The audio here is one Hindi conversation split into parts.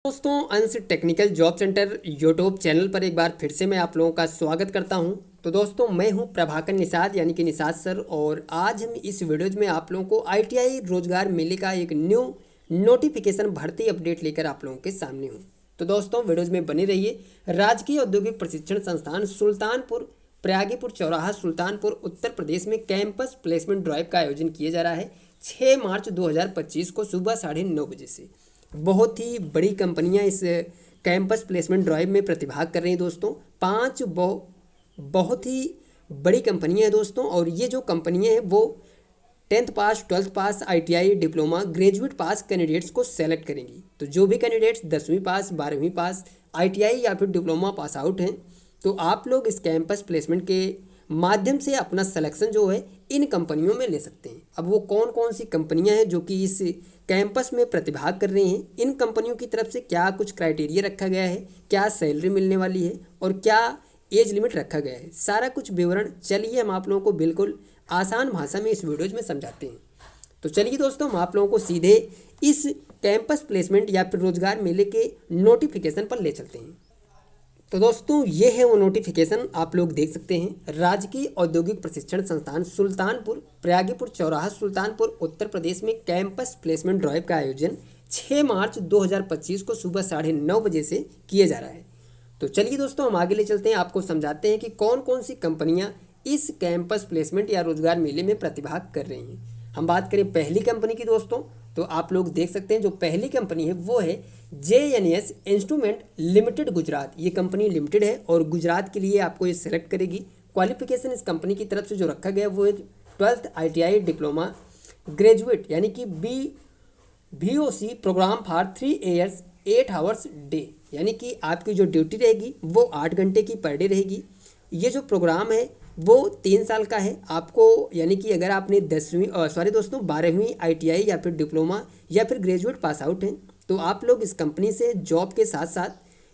दोस्तों, अंश technical job centre YouTube channel पर एक बार फिर से मैं आप लोगों का स्वागत करता हूं। तो दोस्तों, मैं हूं प्रभाकर निषाद यानी कि निषाद सर, और आज हम इस वीडियो में आप लोगों को आईटीआई रोजगार मेले का एक न्यू नोटिफिकेशन भर्ती अपडेट लेकर आप लोगों के सामने हूं। तो दोस्तों, वीडियोज में बने रहिए। राजकीय औद्योगिक प्रशिक्षण संस्थान सुल्तानपुर प्रयागीपुर चौराहा सुल्तानपुर उत्तर प्रदेश में कैंपस प्लेसमेंट ड्राइव का आयोजन किया जा रहा है 6 मार्च 2025 को सुबह 9:30 बजे से। बहुत ही बड़ी कंपनियां इस कैंपस प्लेसमेंट ड्राइव में प्रतिभाग कर रही हैं दोस्तों। बहुत ही बड़ी कंपनियां हैं दोस्तों, और ये जो कंपनियां हैं वो 10th pass 12th pass ITI diploma graduate pass candidates को सेलेक्ट करेंगी। तो जो भी कैंडिडेट्स 10वीं पास 12वीं पास आईटीआई या फिर डिप्लोमा पास आउट हैं, तो आप लोग इस कैंपस प्लेसमेंट के माध्यम से अपना सिलेक्शन जो है इन कंपनियों में ले सकते हैं। अब वो कौन कौन सी कंपनियां हैं जो कि इस कैंपस में प्रतिभाग कर रही हैं, इन कंपनियों की तरफ से क्या कुछ क्राइटेरिया रखा गया है, क्या सैलरी मिलने वाली है और क्या एज लिमिट रखा गया है, सारा कुछ विवरण चलिए हम आप लोगों को बिल्कुल आसान भाषा में इस वीडियोज में समझाते हैं। तो चलिए दोस्तों, हम आप लोगों को सीधे इस कैंपस प्लेसमेंट या फिर रोजगार मेले के नोटिफिकेशन पर ले चलते हैं। तो दोस्तों, ये है वो नोटिफिकेशन, आप लोग देख सकते हैं। राजकीय औद्योगिक प्रशिक्षण संस्थान सुल्तानपुर प्रयागीपुर चौराहा सुल्तानपुर उत्तर प्रदेश में कैंपस प्लेसमेंट ड्राइव का आयोजन 6 मार्च 2025 को सुबह 9:30 बजे से किया जा रहा है। तो चलिए दोस्तों, हम आगे ले चलते हैं, आपको समझाते हैं कि कौन कौन सी कंपनियां इस कैंपस प्लेसमेंट या रोजगार मेले में प्रतिभाग कर रही हैं। हम बात करें पहली कंपनी की दोस्तों, तो आप लोग देख सकते हैं जो पहली कंपनी है वो है JNS इंस्ट्रूमेंट लिमिटेड गुजरात। ये कंपनी लिमिटेड है और गुजरात के लिए आपको ये सेलेक्ट करेगी। क्वालिफिकेशन इस कंपनी की तरफ से जो रखा गया वो है 12th ITI डिप्लोमा ग्रेजुएट यानी कि VOC programme for 3 years 8 hours day, यानी कि आपकी जो ड्यूटी रहेगी वो 8 घंटे की पर डे रहेगी। ये जो प्रोग्राम है वो 3 साल का है आपको, यानी कि अगर आपने 12वीं ITI या फिर डिप्लोमा या फिर ग्रेजुएट पास आउट हैं, तो आप लोग इस कंपनी से जॉब के साथ साथ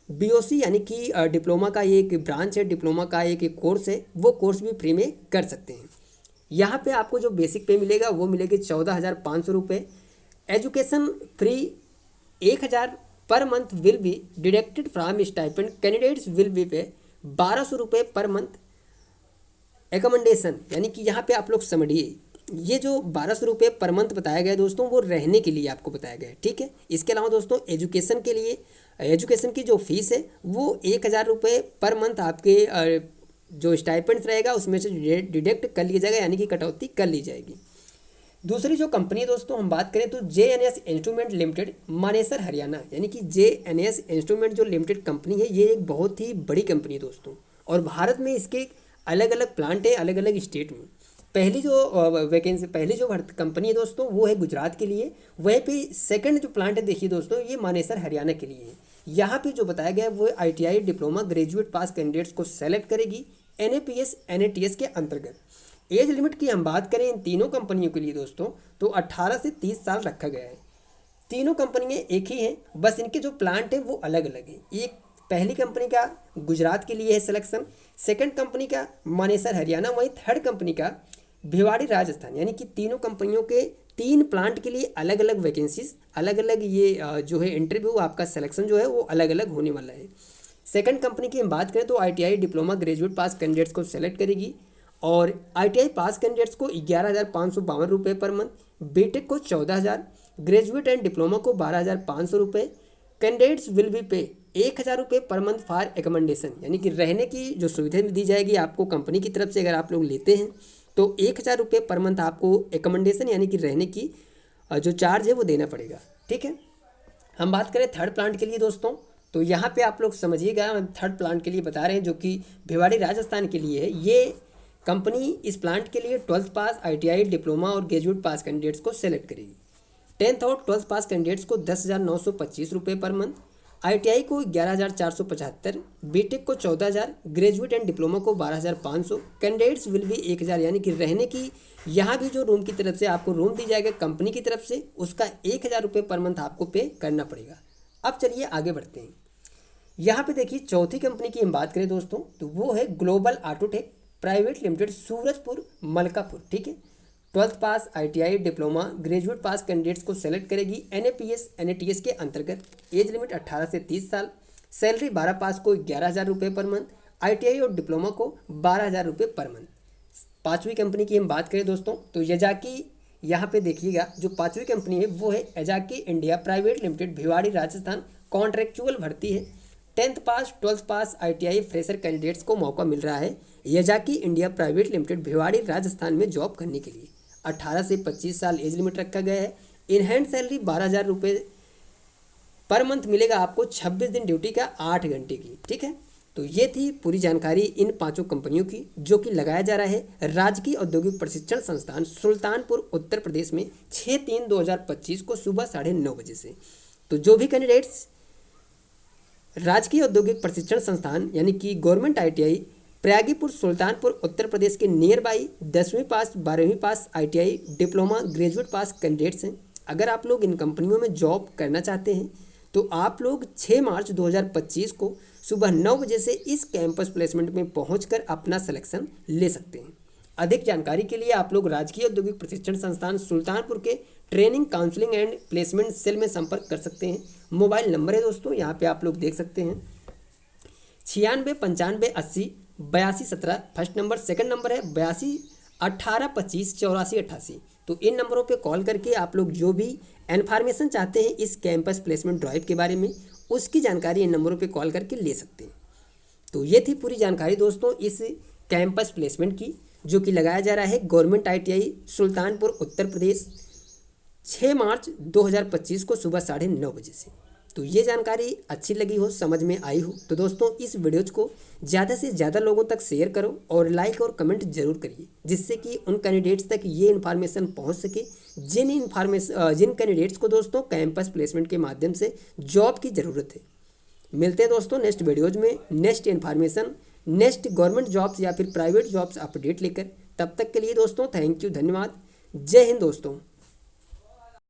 BOC यानी कि डिप्लोमा का ये एक ब्रांच है, डिप्लोमा का एक कोर्स है, वो कोर्स भी फ्री में कर सकते हैं। यहाँ पे आपको जो बेसिक पे मिलेगा वो मिलेगी 14,500 रुपये। Education free 1,000 per month will be deducted from stipend. Candidates will be पे 1,200 रुपये पर मंथ। एकोमोडेशन यानी कि यहाँ पे आप लोग समझिए, ये जो 1,200 रुपये पर मंथ बताया गया है दोस्तों, वो रहने के लिए आपको बताया गया है, ठीक है। इसके अलावा दोस्तों एजुकेशन के लिए एजुकेशन की जो फीस है वो 1,000 रुपये पर मंथ आपके जो स्टाइपेंड्स रहेगा उसमें से डिडक्ट कर लिया जाएगा, यानी कि कटौती कर ली जाएगी। दूसरी जो कंपनी है दोस्तों, हम बात करें तो JNS instrument limited Manesar Haryana, यानी कि JNS इंस्ट्रूमेंट जो लिमिटेड कंपनी है ये एक बहुत ही बड़ी कंपनी है दोस्तों, और भारत में इसके अलग अलग प्लांट है अलग अलग स्टेट में। पहली जो कंपनी है दोस्तों वो है गुजरात के लिए। वहीं पे सेकंड जो प्लांट है देखिए दोस्तों, ये मानेसर हरियाणा के लिए है। यहाँ पे जो बताया गया है वो ITI diploma graduate pass candidates को सेलेक्ट करेगी NAPS NATS के अंतर्गत। एज लिमिट की हम बात करें इन तीनों कंपनियों के लिए दोस्तों, तो 18 से 30 साल रखा गया है। तीनों कंपनियां एक ही हैं, बस इनके जो प्लांट हैं वो अलग अलग हैं। एक पहली कंपनी का गुजरात के लिए है सिलेक्शन, सेकंड कंपनी का मानेसर हरियाणा, वहीं थर्ड कंपनी का भिवाड़ी राजस्थान। यानी कि तीनों कंपनियों के 3 प्लांट के लिए अलग अलग वैकेंसीज, अलग अलग ये जो है इंटरव्यू, आपका सिलेक्शन जो है वो अलग अलग होने वाला है। सेकंड कंपनी की हम बात करें तो ITI diploma graduate pass candidates को सेलेक्ट करेगी, और ITI पास कैंडिडेट्स को 11,552 रुपये पर मंथ, बीटेक को 14,000, ग्रेजुएट एंड डिप्लोमा को 12,500 रुपये। कैंडिडेट्स विल बी पे 1,000 रुपये पर मंथ फॉर एकोमोडेशन, यानी कि रहने की जो सुविधा दी जाएगी आपको कंपनी की तरफ से। अगर आप लोग लेते हैं तो 1,000 रुपये पर मंथ आपको एकोमोडेशन यानी कि रहने की जो चार्ज है वो देना पड़ेगा, ठीक है। हम बात करें थर्ड प्लांट के लिए दोस्तों, तो यहाँ पे आप लोग समझिएगा, हम थर्ड प्लांट के लिए बता रहे हैं जो कि भिवाड़ी राजस्थान के लिए है। ये कंपनी इस प्लांट के लिए 12th पास ITI डिप्लोमा और ग्रेजुएट पास कैंडिडेट्स को सेलेक्ट करेगी। 10th और 12th पास कैंडिडेट्स को 10,925 रुपये पर मंथ, ITI को 11,475, बीटेक को 14,000, ग्रेजुएट एंड डिप्लोमा को 12,500, कैंडिडेट्स विल बी 1,000, यानी कि रहने की यहाँ भी जो रूम की तरफ से आपको रूम दी जाएगा कंपनी की तरफ से, उसका 1,000 रुपये पर मंथ आपको पे करना पड़ेगा। अब चलिए आगे बढ़ते हैं। यहाँ पे देखिए चौथी कंपनी की हम बात करें दोस्तों, तो वो है global Autotech private limited Surajpur Malkapur, ठीक है। Twelfth pass, ITI, diploma, graduate pass candidates को सेलेक्ट करेगी। NAPS NATS के अंतर्गत एज लिमिट 18 से 30 साल, सैलरी 12 पास को 11,000 रुपये पर मंथ, ITI और डिप्लोमा को 12,000 रुपये पर मंथ। पाँचवीं कंपनी की हम बात करें दोस्तों तो यजाकी, यहाँ पे देखिएगा जो पाँचवीं कंपनी है वो है Yazaki India private limited, Bhiwadi Rajasthan. Contractual भर्ती है। 10th pass, 12th pass, ITI fresher candidates को मौका मिल रहा है Yazaki India private limited Bhiwadi Rajasthan में जॉब करने के लिए। 18 से 25 साल एज लिमिट रखा गया है। इन हैंड सैलरी 12,000 रुपये पर मंथ मिलेगा आपको, 26 दिन ड्यूटी का 8 घंटे की। ठीक है, तो ये थी पूरी जानकारी इन पांचों कंपनियों की जो कि लगाया जा रहा है राजकीय औद्योगिक प्रशिक्षण संस्थान सुल्तानपुर उत्तर प्रदेश में 6/3/2025 को सुबह 9:30 बजे से। तो जो भी कैंडिडेट्स राजकीय औद्योगिक प्रशिक्षण संस्थान यानी कि गवर्नमेंट ITI प्रयागीपुर सुल्तानपुर उत्तर प्रदेश के नियर बाई 10वीं पास, 12वीं पास, ITI, diploma, graduate pass candidates हैं, अगर आप लोग इन कंपनियों में जॉब करना चाहते हैं तो आप लोग 6 मार्च 2025 को सुबह 9 बजे से इस कैंपस प्लेसमेंट में पहुंचकर अपना सिलेक्शन ले सकते हैं। अधिक जानकारी के लिए आप लोग राजकीय औद्योगिक प्रशिक्षण संस्थान सुल्तानपुर के training, counselling and placement cell में संपर्क कर सकते हैं। मोबाइल नंबर है दोस्तों, यहाँ पे आप लोग देख सकते हैं 96 95 80 82 17 फर्स्ट नंबर। सेकंड नंबर है 82 18 25 84 88। तो इन नंबरों पे कॉल करके आप लोग जो भी इन्फॉर्मेशन चाहते हैं इस कैंपस प्लेसमेंट ड्राइव के बारे में, उसकी जानकारी इन नंबरों पे कॉल करके ले सकते हैं। तो ये थी पूरी जानकारी दोस्तों इस कैंपस प्लेसमेंट की जो कि लगाया जा रहा है गवर्नमेंट ITI सुल्तानपुर उत्तर प्रदेश 6 मार्च 2025 को सुबह 9:30 बजे से। तो ये जानकारी अच्छी लगी हो, समझ में आई हो तो दोस्तों इस वीडियोज़ को ज़्यादा से ज़्यादा लोगों तक शेयर करो और लाइक और कमेंट जरूर करिए, जिससे कि उन कैंडिडेट्स तक ये इन्फॉर्मेशन पहुंच सके जिन कैंडिडेट्स को दोस्तों कैंपस प्लेसमेंट के माध्यम से जॉब की ज़रूरत है। मिलते हैं दोस्तों नेक्स्ट वीडियोज़ में next information, next government jobs या फिर प्राइवेट जॉब्स अपडेट लेकर। तब तक के लिए दोस्तों थैंक यू, धन्यवाद, जय हिंद दोस्तों।